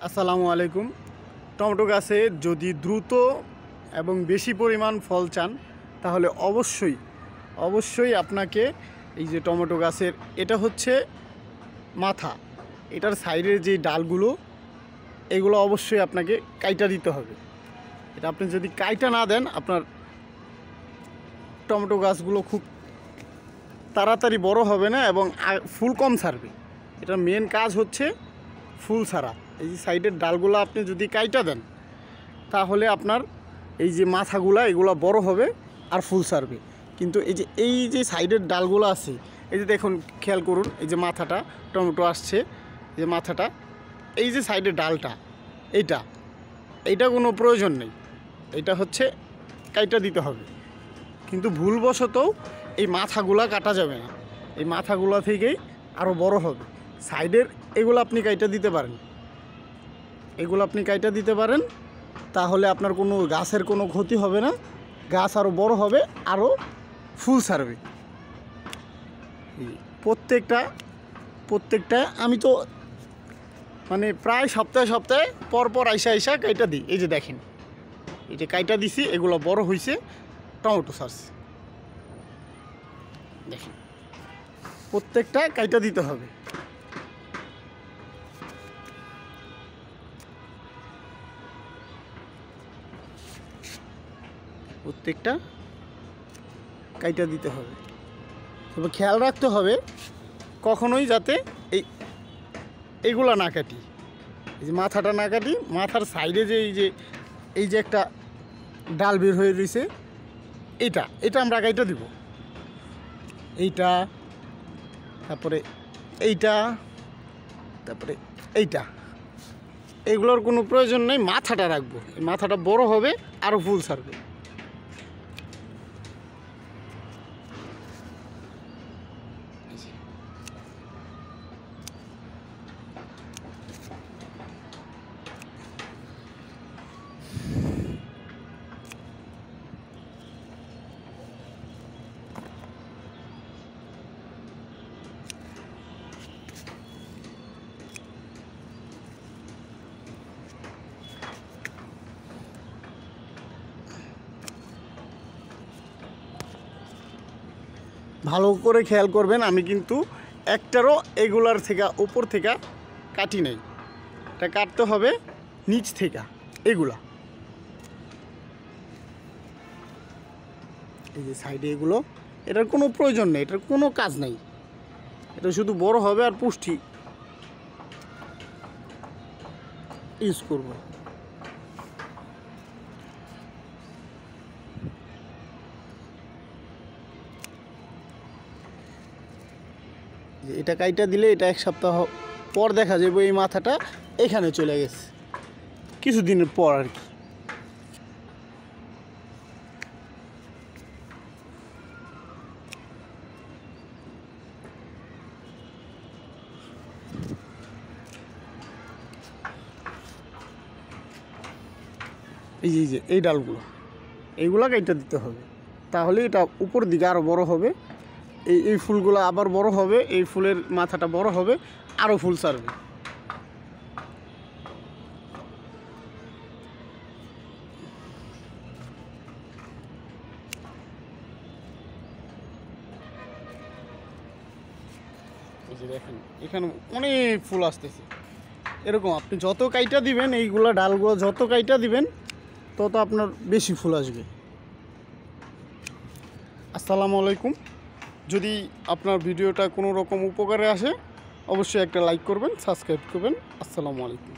আসসালামু আলাইকুম। টমেটো গাছে যদি দ্রুত এবং বেশি পরিমাণ ফল চান তাহলে অবশ্যই আপনাকে এই যে টমেটো গাছের এটা হচ্ছে মাথা, এটার সাইডের যে ডালগুলো এগুলো অবশ্যই আপনাকে কাইটা দিতে হবে। এটা আপনি যদি কাইটা না দেন আপনার টমেটো গাছগুলো খুব তাড়াতাড়ি বড় হবে না এবং ফুল কম ছাড়বে। এটার মেন কাজ হচ্ছে ফুল ছাড়া। এই যে সাইডের ডালগুলো আপনি যদি কাইটা দেন তাহলে আপনার এই যে মাথাগুলা এগুলো বড় হবে আর ফুল ছাড়বে। কিন্তু এই যে সাইডের ডালগুলো আছে, এই যে দেখুন, খেয়াল করুন, এই যে মাথাটা টমেটো আসছে, এই যে মাথাটা, এই যে সাইডের ডালটা, এইটা কোনো প্রয়োজন নেই, এটা হচ্ছে কাইটা দিতে হবে। কিন্তু ভুলবশতও এই মাথাগুলা কাটা যাবে না, এই মাথাগুলা থেকেই আরও বড় হবে। সাইডের এগুলো আপনি কাইটা দিতে পারেন, তাহলে আপনার কোনো গাছের কোনো ক্ষতি হবে না, গাছ আরও বড় হবে, আরও ফুল ছাড়বে। প্রত্যেকটা আমি তো মানে প্রায় সপ্তাহে পর আইসা কাইটা দিই। এই যে দেখেন, এই যে কাইটা দিছি, এগুলো বড় হয়েছে, টমেটো ছাড়ছে। দেখেন, প্রত্যেকটা কাইটা দিতে হবে। প্রত্যেকটা কাইটা দিতে হবে। তবে খেয়াল রাখতে হবে কখনোই যাতে এইগুলা না কাটি, এই যে মাথাটা না কাটি। মাথার সাইডে যে এই যে একটা ডাল বের হয়ে রয়েছে, এটা আমরা কাইটা দিব। তারপরে এইগুলোর কোনো প্রয়োজন নেই। মাথাটা রাখবো, এই মাথাটা বড় হবে, আরও ফুল ছাড়বে। ভালো করে খেয়াল করবেন, আমি কিন্তু একটারও এগুলার থেকে উপর থেকে কাটি নাই, এটা কাটতে হবে নিচ থেকে। এগুলা এই যে সাইডে এগুলো, এটার কোনো প্রয়োজন নেই, এটার কোনো কাজ নেই, এটা শুধু বড় হবে আর পুষ্টি ইউজ করব। এটা কাইটা দিলে এটা এক সপ্তাহ পর দেখা যাবে এই মাথাটা এখানে চলে গেছে, কিছুদিনের পর আর কি। এই যে এই ডালগুলো, এইগুলা কাইটা দিতে হবে, তাহলে এটা উপর দিকে আরও বড় হবে। এই ফুলগুলো আবার বড় হবে, এই ফুলের মাথাটা বড় হবে, আরও ফুল ছাড়বে। এই যে দেখেন, এখানে অনেক ফুল আসতেছে। এরকম আপনি যত কাইটা দিবেন, এইগুলা ডালগুলো যত কাইটা দিবেন তত আপনার বেশি ফুল আসবে। আসসালামু আলাইকুম। যদি আপনার ভিডিওটা কোনো রকম উপকারে আসে অবশ্যই একটা লাইক করবেন, সাবস্ক্রাইব করবেন। আসসালামু আলাইকুম।